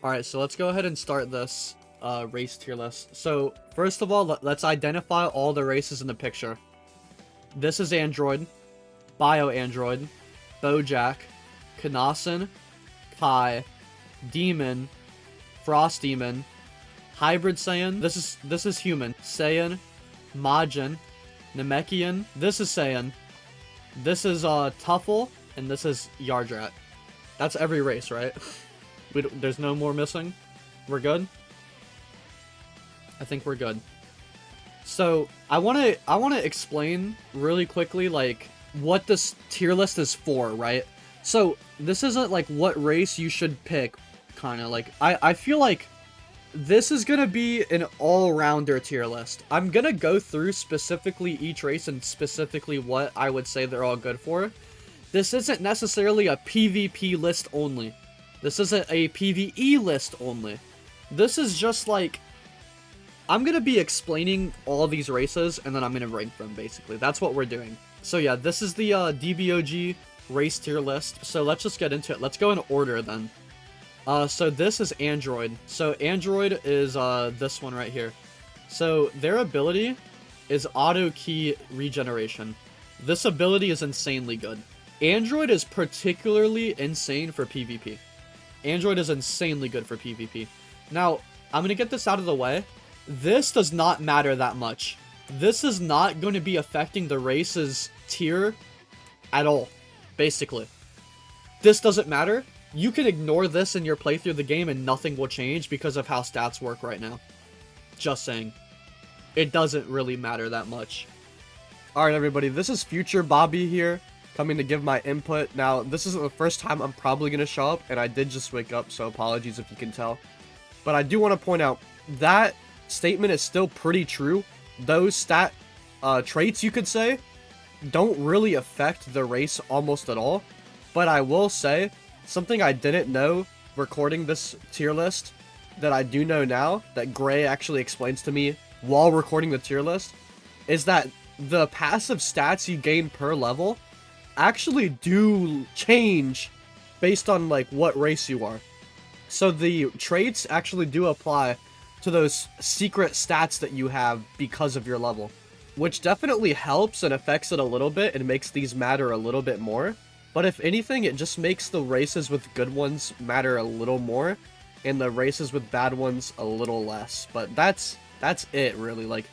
Alright, so let's go ahead and start this race tier list. So, first of all, let's identify all the races in the picture. This is Android, Bio-Android, Bojack, Kanasan, Kai, Demon, Frost Demon, Hybrid Saiyan. This is Human, Saiyan, Majin, Namekian. This is Saiyan. This is Tuffle, and this is Yardrat. That's every race, right? There's no more missing. We're good? I think we're good. So, I wanna explain really quickly, like, what this tier list is for, right? So, this isn't, like, what race you should pick, kinda. Like, I feel like this is gonna be an all-rounder tier list. I'm gonna go through specifically each race and specifically what I would say they're all good for. This isn't necessarily a PvP list only. This isn't a PvE list only. This is just like, I'm gonna be explaining all these races and then I'm gonna rank them, basically. That's what we're doing. So yeah, this is the DBOG race tier list. So let's just get into it. Let's go in order then. So this is Android. So Android is this one right here. So their ability is auto key regeneration. This ability is insanely good. Android is particularly insane for PvP. Android is insanely good for PvP. Now, I'm going to get this out of the way. This does not matter that much. This is not going to be affecting the race's tier at all, basically. This doesn't matter. You can ignore this in your playthrough of the game and nothing will change because of how stats work right now. Just saying. It doesn't really matter that much. Alright everybody, this is Future Bobby here, coming to give my input. Now, this isn't the first time I'm probably going to show up, and I did just wake up, so apologies if you can tell. But I do want to point out, that statement is still pretty true. Those stat traits, you could say, don't really affect the race almost at all. But I will say, something I didn't know recording this tier list, that I do know now, that Gray actually explains to me while recording the tier list, is that the passive stats you gain per level actually do change based on like what race you are. So the traits actually do apply to those secret stats that you have because of your level, which definitely helps and affects it a little bit and makes these matter a little bit more. But if anything, it just makes the races with good ones matter a little more and the races with bad ones a little less. But that's it really. Like,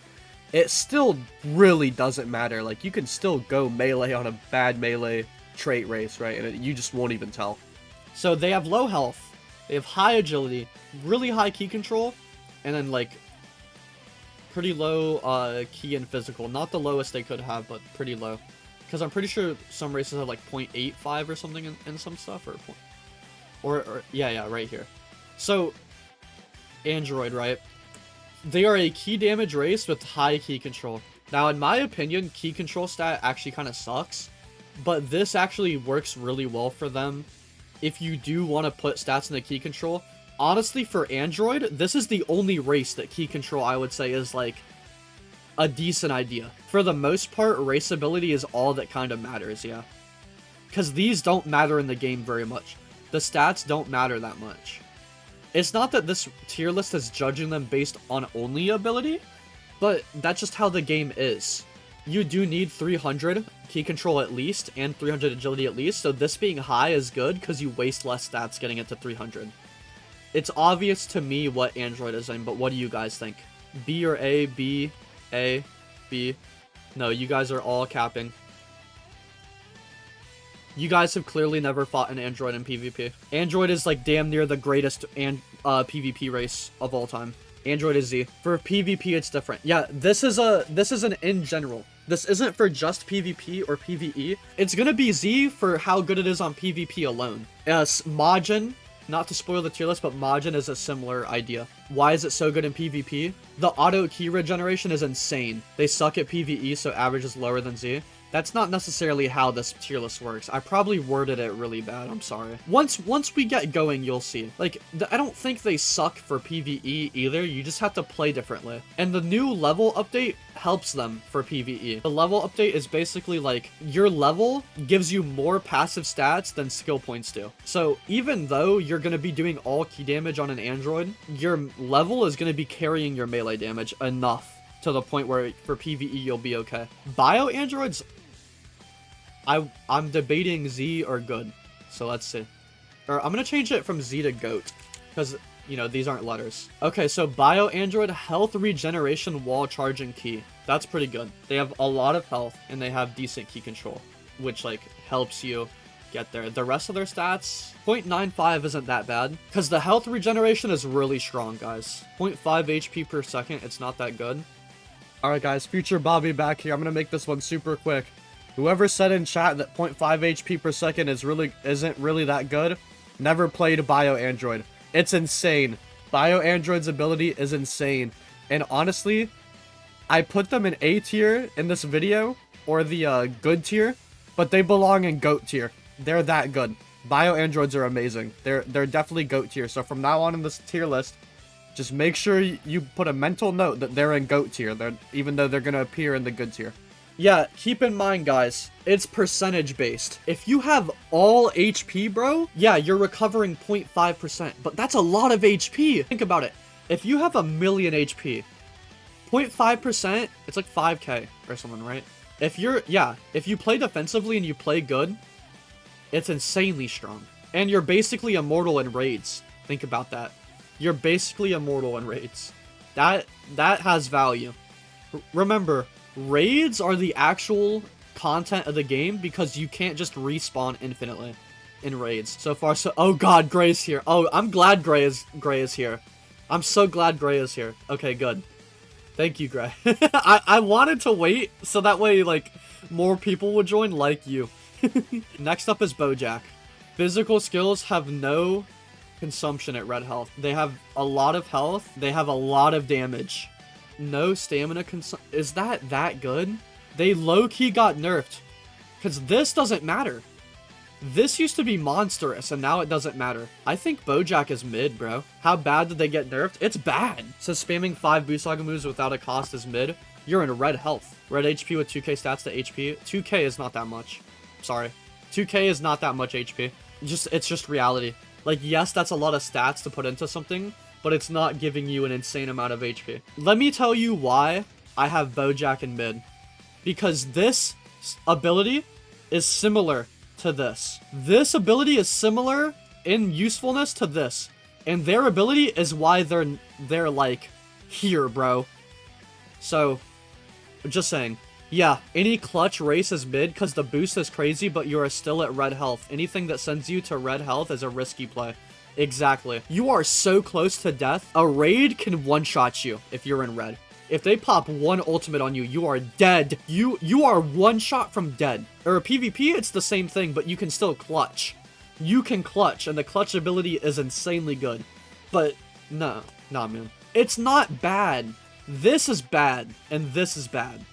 it still really doesn't matter. Like, you can still go melee on a bad melee trait race, right? And you just won't even tell. So they have low health, they have high agility, really high key control, and then like pretty low key and physical. Not the lowest they could have, but pretty low. Because I'm pretty sure some races have like 0.85 or something in some stuff, or yeah, right here. So Android, right? They are a key damage race with high key control. Now, in my opinion, key control stat actually kind of sucks, but this actually works really well for them if you do want to put stats in the key control. Honestly, for Android, this is the only race that key control, I would say, is like a decent idea. For the most part, race ability is all that kind of matters, yeah. Because these don't matter in the game very much. The stats don't matter that much. It's not that this tier list is judging them based on only ability, but that's just how the game is. You do need 300 key control at least, and 300 agility at least, so this being high is good because you waste less stats getting it to 300. It's obvious to me what Android is in, but what do you guys think? B or A, B, A, B? No, you guys are all capping. You guys have clearly never fought an Android in PvP. Android is like damn near the greatest PvP race of all time. Android is Z. For PvP, it's different. Yeah, this is an in general. This isn't for just PvP or PvE. It's gonna be Z for how good it is on PvP alone. Majin, not to spoil the tier list, but Majin is a similar idea. Why is it so good in PvP? The auto key regeneration is insane. They suck at PvE, so average is lower than Z. That's not necessarily how this tier list works. I probably worded it really bad. I'm sorry. Once we get going, you'll see. Like, I don't think they suck for PvE either. You just have to play differently. And the new level update helps them for PvE. The level update is basically like your level gives you more passive stats than skill points do. So even though you're going to be doing all key damage on an android, your level is going to be carrying your melee damage enough to the point where for PvE you'll be okay. Bio androids, I'm debating Z or good. So let's see. Or I'm gonna change it from Z to goat, because you know these aren't letters. Okay, so bio android health regeneration wall charging key. That's pretty good. They have a lot of health and they have decent key control, which like helps you get there. The rest of their stats, 0.95 isn't that bad, because the health regeneration is really strong, guys. 0.5 HP per second, it's not that good. Alright guys, Future Bobby back here. I'm gonna make this one super quick. Whoever said in chat that 0.5 HP per second isn't really that good, never played Bio Android. It's insane. Bio Android's ability is insane. And honestly, I put them in A tier in this video, or the good tier, but they belong in GOAT tier. They're that good. Bio Androids are amazing. They're definitely GOAT tier. So from now on in this tier list, just make sure you put a mental note that they're in GOAT tier, even though they're going to appear in the good tier. Yeah, keep in mind, guys, it's percentage based. If you have all HP, bro, yeah, you're recovering 0.5%, but that's a lot of HP. Think about it. If you have 1,000,000 HP, 0.5%, it's like 5k or something, right? If you play defensively and you play good, it's insanely strong. And you're basically immortal in raids. Think about that. You're basically immortal in raids. That has value. Remember, raids are the actual content of the game because you can't just respawn infinitely in raids. So far, so... Oh god, Gray's here. Oh, I'm glad Gray is here. I'm so glad Gray is here. Okay, good. Thank you, Gray. I wanted to wait so that way, like, more people would join like you. Next up is BoJack. Physical skills have no consumption at red health. They have a lot of health. They have a lot of damage. No stamina is that good? They low-key got nerfed. Because this doesn't matter. This used to be monstrous, and now it doesn't matter. I think BoJack is mid, bro. How bad did they get nerfed? It's bad. So spamming 5 Boost Saga moves without a cost is mid. You're in red health. Red HP with 2k stats to HP. 2k is not that much. Sorry. 2k is not that much HP. It's just reality. Like, yes, that's a lot of stats to put into something, but it's not giving you an insane amount of HP. Let me tell you why I have BoJack in mid. Because this ability is similar to this. This ability is similar in usefulness to this. And their ability is why they're like, here, bro. So, just saying. Yeah, any clutch race is mid because the boost is crazy, but you are still at red health. Anything that sends you to red health is a risky play. Exactly. You are so close to death. A raid can one-shot you if you're in red. If they pop one ultimate on you, you are dead. You are one shot from dead. Or a PvP, it's the same thing, but you can still clutch. You can clutch, and the clutch ability is insanely good. But, nah, man. It's not bad. This is bad, and this is bad.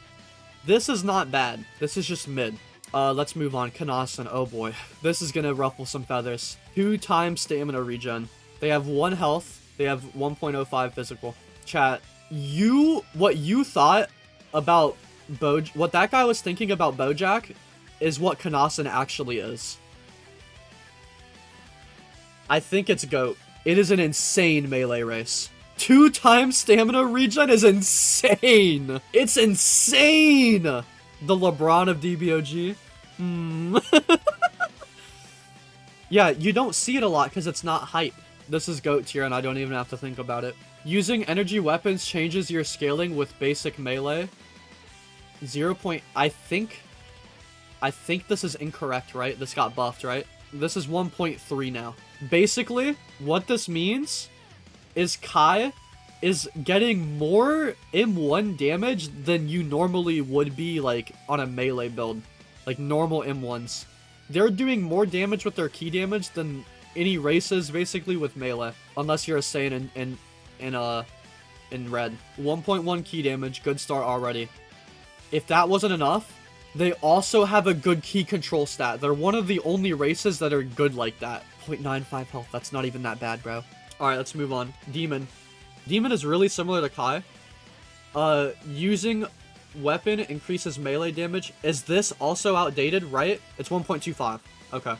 This is not bad. This is just mid. Let's move on. Kanasan. Oh boy. This is gonna ruffle some feathers. 2 times stamina regen. They have 1 health. They have 1.05 physical. Chat. What you thought about what that guy was thinking about BoJack is what Kanasan actually is. I think it's GOAT. It is an insane melee race. 2 times stamina regen is insane. It's insane. The LeBron of DBOG. Yeah, you don't see it a lot because it's not hype. This is GOAT tier and I don't even have to think about it. Using energy weapons changes your scaling with basic melee. 0. I think this is incorrect, right? This got buffed, right? This is 1.3 now. Basically, what this means is Kai is getting more M1 damage than you normally would be, like, on a melee build. Like, normal M1s. They're doing more damage with their key damage than any races, basically, with melee. Unless you're a Saiyan in red. 1.1 key damage, good start already. If that wasn't enough, They also have a good key control stat. They're one of the only races that are good like that. 0.95 health. That's not even that bad, bro. Alright, let's move on. Demon. Demon is really similar to Kai. Using weapon increases melee damage. Is this also outdated, right? It's 1.25. Okay.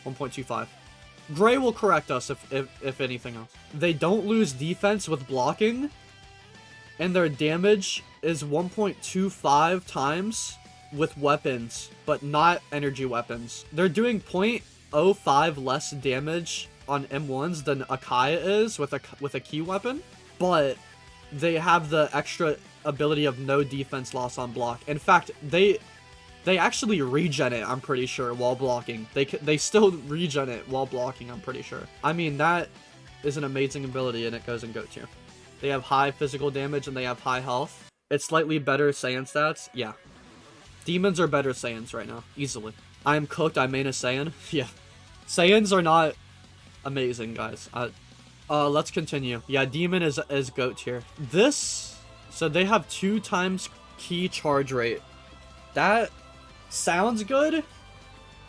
1.25. Gray will correct us if anything else. They don't lose defense with blocking. And their damage is 1.25 times with weapons, but not energy weapons. They're doing 0.05 less damage on M1s than Akaya is with a key weapon, but they have the extra ability of no defense loss on block. In fact, they actually regen it, I'm pretty sure, while blocking. They still regen it while blocking, I'm pretty sure. I mean, that is an amazing ability, and it goes in GOAT tier. They have high physical damage, and they have high health. It's slightly better Saiyan stats. Yeah. Demons are better Saiyans right now, easily. I am cooked, I main a Saiyan. Yeah. Saiyans are not amazing, guys. Let's continue. Yeah, Demon is GOAT tier. This, so they have 2 times key charge rate. That sounds good,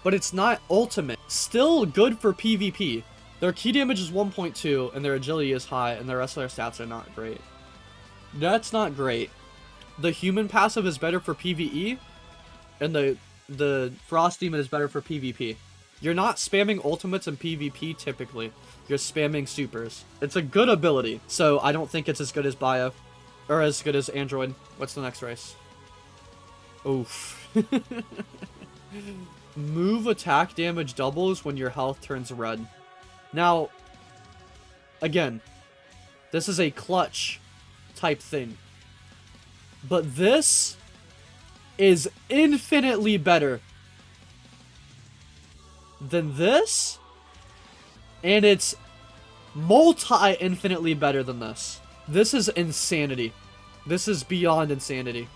but it's not ultimate. Still good for PvP. Their key damage is 1.2, and their agility is high, and the rest of their stats are not great. That's not great. The human passive is better for PvE, and the Frost Demon is better for PvP. You're not spamming ultimates in PvP typically. You're spamming supers. It's a good ability, so I don't think it's as good as Bio. Or as good as Android. What's the next race? Oof. Move attack damage doubles when your health turns red. Now, again, this is a clutch type thing. But this is infinitely better than this, and it's multi-infinitely better than this. This is insanity. This is beyond insanity.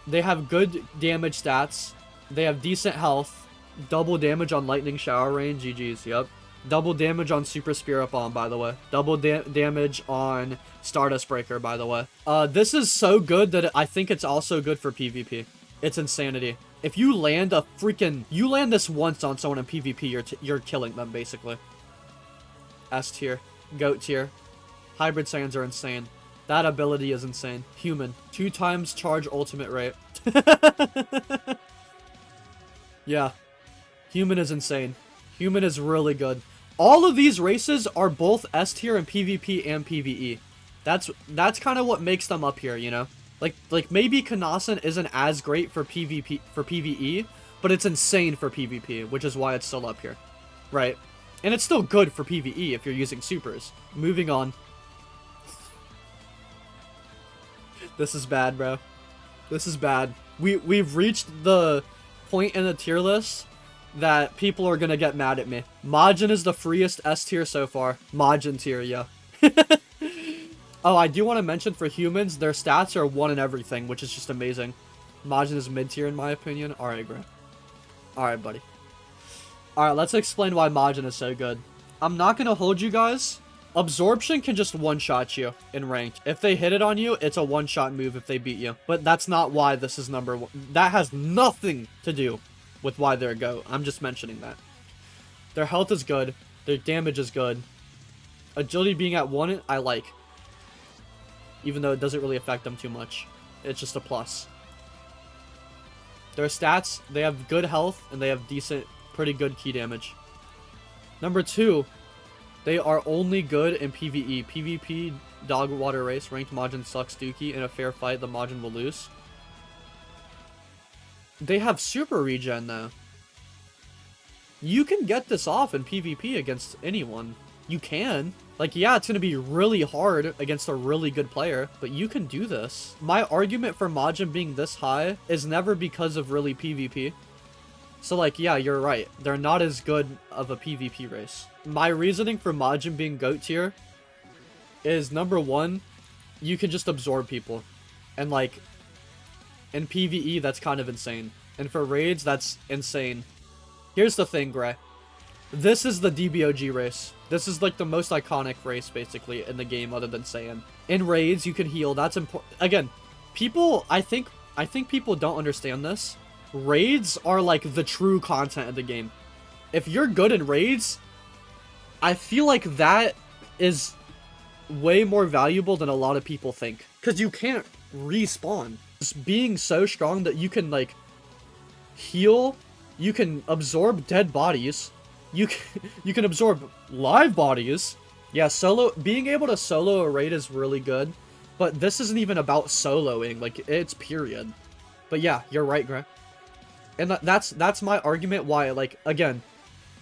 They have good damage stats. They have decent health. Double damage on lightning shower range. GG's, yep. Double damage on Super Spirit Bomb, by the way. Double damage on Stardust Breaker, by the way. This is so good that I think it's also good for PvP. It's insanity. If you land a freaking... You land this once on someone in PvP, you're killing them, basically. S tier. GOAT tier. Hybrid Saiyans are insane. That ability is insane. Human. 2 times charge ultimate rate. Yeah. Human is insane. Human is really good. All of these races are both S tier in PvP and PvE. That's kind of what makes them up here, you know? Like maybe Kanasan isn't as great for PvE, but it's insane for PvP, which is why it's still up here. Right? And it's still good for PvE if you're using supers. Moving on. This is bad, bro. This is bad. We've reached the point in the tier list that people are gonna get mad at me. Majin is the freest S tier so far. Majin tier, yeah. Oh, I do want to mention for humans, their stats are 1 in everything, which is just amazing. Majin is mid tier in my opinion. Alright, bro. Alright, buddy. Alright, let's explain why Majin is so good. I'm not gonna hold you guys. Absorption can just one-shot you in ranked. If they hit it on you, it's a one-shot move if they beat you. But that's not why this is number 1. That has nothing to do with why they're a GOAT. I'm just mentioning that. Their health is good. Their damage is good. Agility being at 1, I like. Even though it doesn't really affect them too much. It's just a plus. Their stats, they have good health, and they have decent, pretty good key damage. Number 2, they are only good in PvE. PvP, dog water race, ranked Majin sucks Dookie. In a fair fight, the Majin will lose. They have super regen, though. You can get this off in PvP against anyone. You can. Like, yeah, it's going to be really hard against a really good player, but you can do this. My argument for Majin being this high is never because of really PvP. So, like, yeah, you're right. They're not as good of a PvP race. My reasoning for Majin being GOAT tier is, number 1, you can just absorb people. And, like, in PvE, that's kind of insane. And for raids, that's insane. Here's the thing, Gray. This is the DBOG race. This is, like, the most iconic race, basically, in the game other than Saiyan. In raids, you can heal. That's important. Again, people, I think I think people don't understand this. Raids are like the true content of the game. If you're good in raids, I feel like that is way more valuable than a lot of people think. Because you can't respawn. Just being so strong that you can, like, heal, you can absorb dead bodies, you can absorb live bodies. Yeah, being able to solo a raid is really good, but this isn't even about soloing, like, it's period. But yeah, you're right, Gray. And that's my argument why, like, again,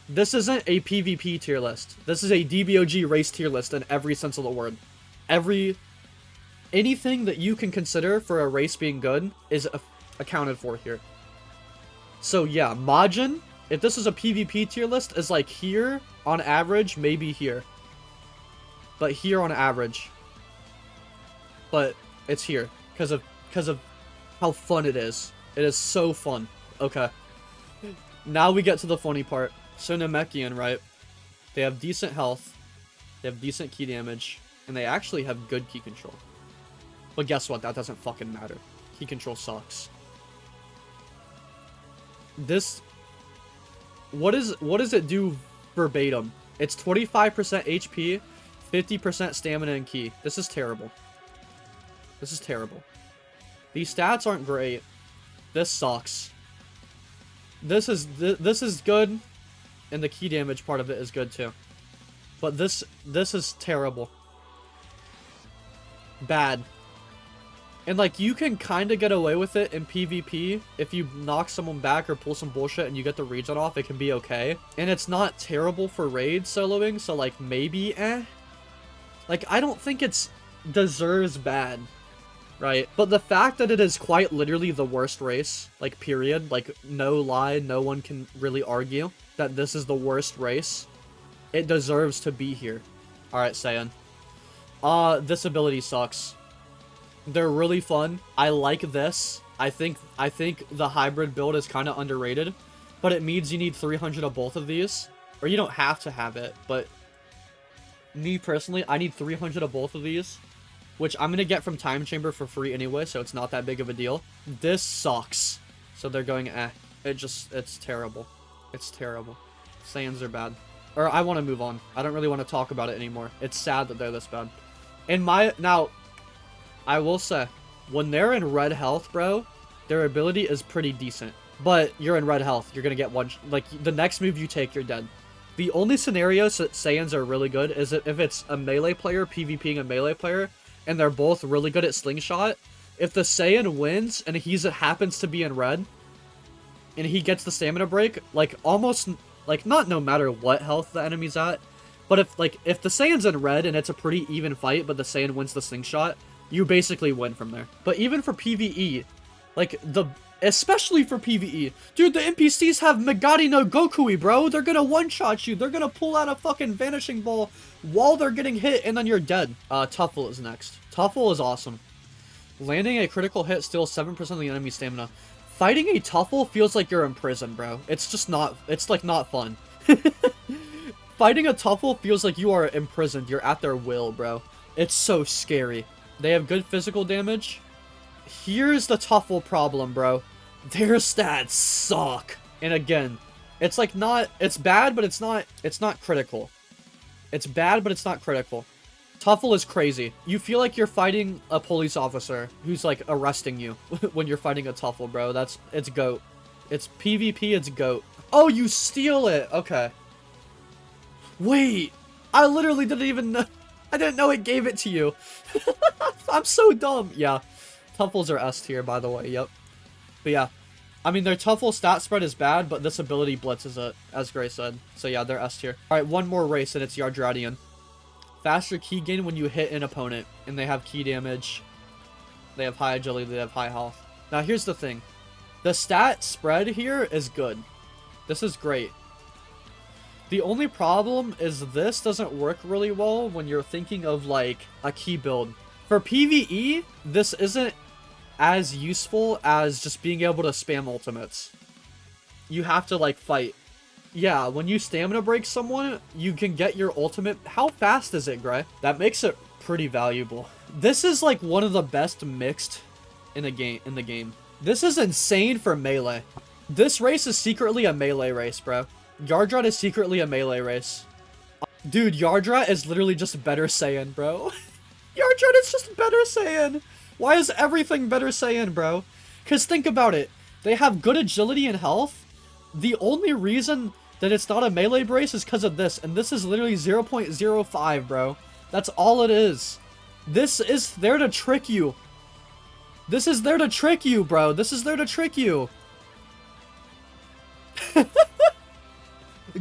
this isn't a PvP tier list. This is a DBOG race tier list in every sense of the word. Anything that you can consider for a race being good is accounted for here. So yeah, Majin, if this is a PvP tier list, is like here on average, maybe here. But here on average. But it's here because of how fun it is. It is so fun. Okay. Now we get to the funny part. So Namekian, right? They have decent health. They have decent key damage. And they actually have good key control. But guess what? That doesn't fucking matter. Key control sucks. What does it do verbatim? It's 25% HP, 50% stamina and key. This is terrible. This is terrible. These stats aren't great. This sucks. This is good, and the key damage part of it is good too. But this is terrible. Bad. And, like, you can kind of get away with it in PvP. If you knock someone back or pull some bullshit and you get the regen off, it can be okay. And it's not terrible for raid soloing, so, like, maybe, Like, I don't think it's deserves bad, right? But the fact that it is quite literally the worst race, like, period, like, no lie, no one can really argue that this is the worst race. It deserves to be here. Alright, Saiyan. This ability sucks. They're really fun. I like this. I think the hybrid build is kind of underrated, but it means you need 300 of both of these, or you don't have to have it, but me personally, I need 300 of both of these, which I'm gonna get from Time Chamber for free anyway, so it's not that big of a deal. This sucks. So they're going it's terrible. It's terrible. Saiyans are bad. Or I want to move on. I don't really want to talk about it anymore. It's sad that they're this bad. Now, I will say, when they're in red health, bro, their ability is pretty decent. But you're in red health. You're going to get one... Like, the next move you take, you're dead. The only scenarios that Saiyans are really good is if it's a melee player PvPing a melee player, and they're both really good at Slingshot. If the Saiyan wins, and he happens to be in red, and he gets the stamina break, like, almost... Like, not no matter what health the enemy's at, but if the Saiyan's in red, and it's a pretty even fight, but the Saiyan wins the Slingshot, you basically win from there. But even for PvE, like, especially for PvE, dude, the NPCs have Megari no Gokui, bro. They're gonna one-shot you. They're gonna pull out a fucking vanishing ball while they're getting hit, and then you're dead. Tuffle is next. Tuffle is awesome. Landing a critical hit steals 7% of the enemy's stamina. Fighting a Tuffle feels like you're in prison, bro. It's just not, it's like not fun. Fighting a Tuffle feels like you are imprisoned. You're at their will, bro. It's so scary. They have good physical damage. Here's the Tuffle problem, bro. Their stats suck. And again, it's like not, it's bad, but it's not critical. It's bad, but it's not critical. Tuffle is crazy. You feel like you're fighting a police officer who's like arresting you when you're fighting a Tuffle, bro. It's GOAT. It's PvP, it's GOAT. Oh, you steal it. Okay. Wait. I literally didn't even know. I didn't know it gave it to you. I'm so dumb. Yeah. Tuffles are S tier, by the way. Yep. But yeah. I mean, their Tuffle stat spread is bad, but this ability blitzes it, as Gray said. So yeah, they're S tier. Alright, one more race, and it's Yardradian. Faster key gain when you hit an opponent, and they have key damage. They have high agility, they have high health. Now, here's the thing. The stat spread here is good. This is great. The only problem is this doesn't work really well when you're thinking of, like, a key build. For PvE, this isn't as useful as just being able to spam ultimates. You have to, like, fight. Yeah, when you stamina break someone, you can get your ultimate. How fast is it, Gray? That makes it pretty valuable. This is, like, one of the best mixed in the game. This is insane for melee. This race is secretly a melee race, bro. Yardrat is secretly a melee race. Dude, Yardrat is literally just better Saiyan, bro. Yardrat is just better Saiyan. Why is everything better Saiyan, bro? Because think about it. They have good agility and health. The only reason that it's not a melee brace is because of this. And this is literally 0.05, bro. That's all it is. This is there to trick you. This is there to trick you, bro. This is there to trick you.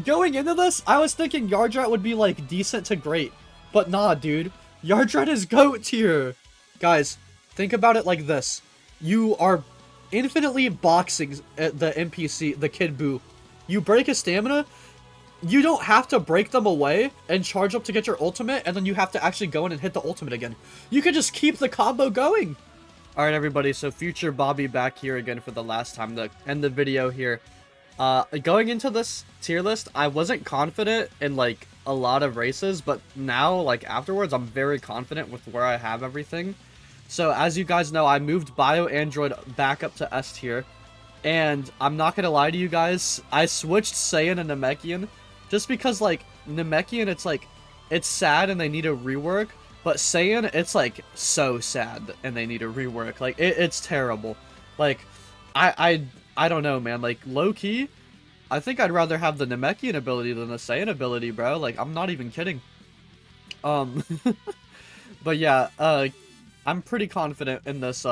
Going into this, I was thinking Yardrat would be, like, decent to great. But nah, dude. Yardrat is GOAT tier. Guys, think about it like this. You are infinitely boxing the NPC, the Kid Buu. You break his stamina, you don't have to break them away and charge up to get your ultimate, and then you have to actually go in and hit the ultimate again. You can just keep the combo going. Alright, everybody, so Future Bobby back here again for the last time to end the video here. Going into this tier list, I wasn't confident in, like, a lot of races, but now, like, afterwards, I'm very confident with where I have everything. So, as you guys know, I moved Bio Android back up to S tier, and I'm not gonna lie to you guys, I switched Saiyan and Namekian, just because, like, Namekian, it's sad and they need a rework, but Saiyan, it's, like, so sad and they need a rework. Like, it's terrible. Like, I don't know, man. Like, low-key, I think I'd rather have the Namekian ability than the Saiyan ability, bro. Like, I'm not even kidding. But yeah, I'm pretty confident in this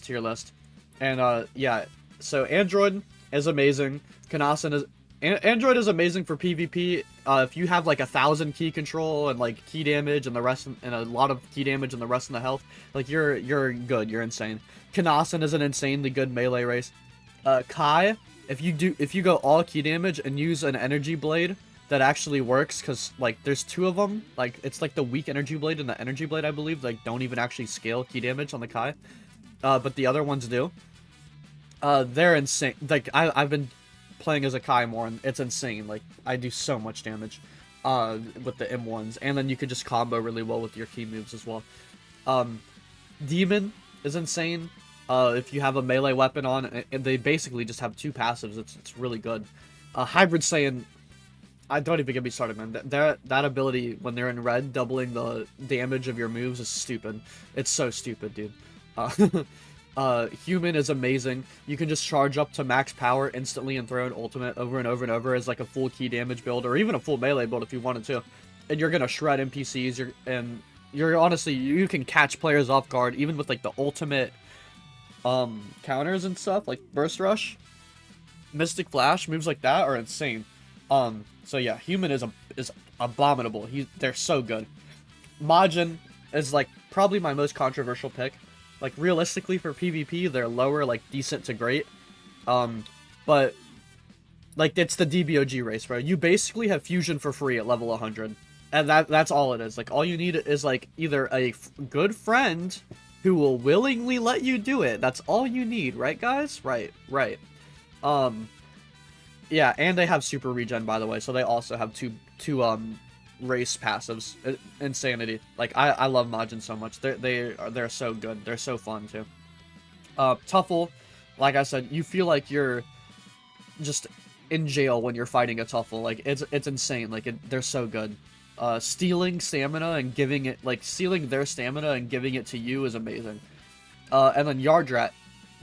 tier list. And, yeah, so Android is amazing. Kanasan is... Android is amazing for PvP. If you have, like, 1,000 key control and, like, key damage and the rest, and a lot of key damage and the rest of the health, like, you're good. You're insane. Kanasan is an insanely good melee race. Kai, if you go all key damage and use an energy blade that actually works, because, like, there's two of them, like, it's like the weak energy blade and the energy blade, I believe, like, don't even actually scale key damage on the Kai, but the other ones do. They're insane. Like, I've been playing as a Kai more, and it's insane. Like, I do so much damage with the M1s, and then you can just combo really well with your key moves as well. Demon is insane. If you have a melee weapon on, and they basically just have two passives, it's really good. Hybrid Saiyan, don't even get me started, man. That ability, when they're in red, doubling the damage of your moves is stupid. It's so stupid, dude. Human is amazing. You can just charge up to max power instantly and throw an ultimate over and over and over as, like, a full key damage build, or even a full melee build if you wanted to. And you're gonna shred NPCs, you're honestly, you can catch players off guard, even with, like, the ultimate counters and stuff, like Burst Rush, Mystic Flash, moves like that are insane. So yeah, Human is abominable. They're so good. Majin is, like, probably my most controversial pick. Like, realistically for PvP, they're lower, like, decent to great. But, like, it's the DBOG race, bro. You basically have fusion for free at level 100. And that's all it is. Like, all you need is, like, either a good friend who will willingly let you do it. That's all you need, right, guys? Right. Yeah, and they have super regen, by the way, so they also have two race passives. Insanity. Like, I love Majin so much. They're so good. They're so fun too. Tuffle, like I said, you feel like you're just in jail when you're fighting a Tuffle. Like, it's insane. Like, they're so good. Stealing stamina and giving it, like, stealing their stamina and giving it to you is amazing. And then Yardrat.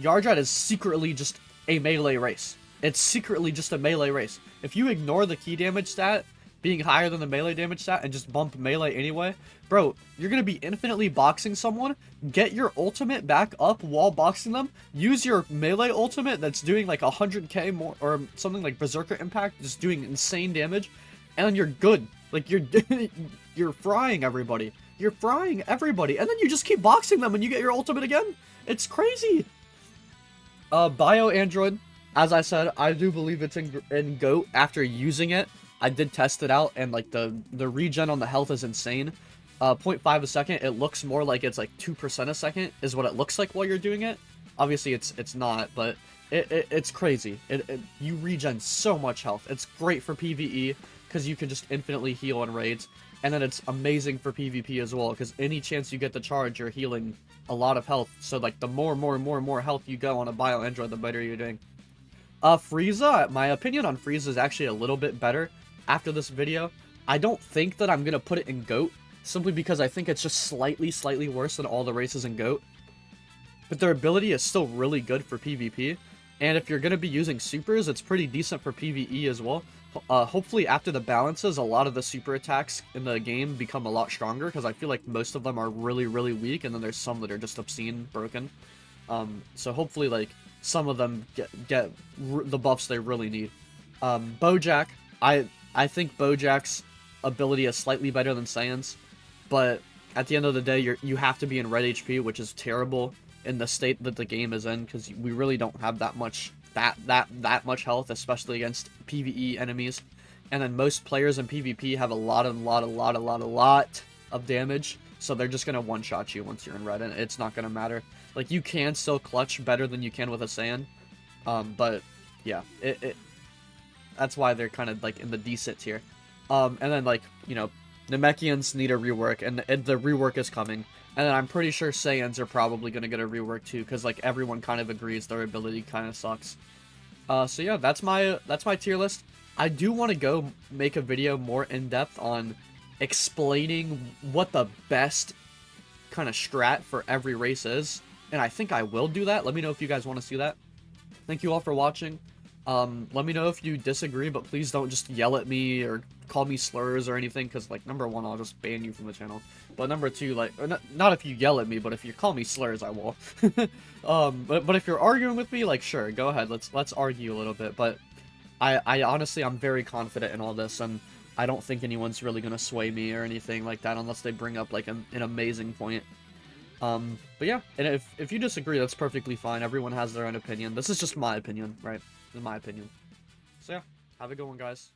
Yardrat is secretly just a melee race. It's secretly just a melee race. If you ignore the key damage stat being higher than the melee damage stat and just bump melee anyway, bro, you're gonna be infinitely boxing someone, get your ultimate back up while boxing them, use your melee ultimate that's doing like 100k more, or something like Berserker Impact, just doing insane damage, and then you're good. Like, you're frying everybody. You're frying everybody, and then you just keep boxing them and you get your ultimate again. It's crazy. Bio Android, as I said, I do believe it's in GOAT after using it. I did test it out, and, like, the regen on the health is insane. 0.5 a second, it looks more like it's, like, 2% a second is what it looks like while you're doing it. Obviously, it's not, but it's crazy. You regen so much health. It's great for PvE, because you can just infinitely heal on raids. And then it's amazing for PvP as well, because any chance you get the charge, you're healing a lot of health. So like the more health you go on a bio android, the better you're doing. Frieza, my opinion on Frieza is actually a little bit better after this video. I don't think that I'm gonna put it in GOAT, simply because I think it's just slightly worse than all the races in GOAT. But their ability is still really good for PvP, and if you're gonna be using supers, it's pretty decent for PvE as well. Hopefully after the balances, a lot of the super attacks in the game become a lot stronger, because I feel like most of them are really weak, and then there's some that are just obscene broken. So hopefully, like, some of them get the buffs they really need. Bojack, I think Bojack's ability is slightly better than Saiyan's, but at the end of the day, you have to be in red HP, which is terrible in the state that the game is in, because we really don't have that much much health, especially against PvE enemies. And then most players in PvP have a lot of damage, so they're just gonna one-shot you once you're in red, and it's not gonna matter. Like, you can still clutch better than you can with a Saiyan, but yeah, that's why they're kind of like in the decent tier. And then, like, you know, Namekians need a rework, and the rework is coming. And then I'm pretty sure Saiyans are probably going to get a rework too, because like everyone kind of agrees their ability kind of sucks. So yeah, that's my tier list. I do want to go make a video more in depth on explaining what the best kind of strat for every race is, and I think I will do that. Let me know if you guys want to see that. Thank you all for watching. Let me know if you disagree, but please don't just yell at me or call me slurs or anything, because, like, number one, I'll just ban you from the channel. But number two, like, not if you yell at me, but if you call me slurs, I will. But if you're arguing with me, like, sure, go ahead, let's argue a little bit. But I honestly, I'm very confident in all this, and I don't think anyone's really gonna sway me or anything like that, unless they bring up, like, an amazing point. But yeah, and if you disagree, that's perfectly fine. Everyone has their own opinion. This is just my opinion, right? In my opinion. So yeah, have a good one, guys.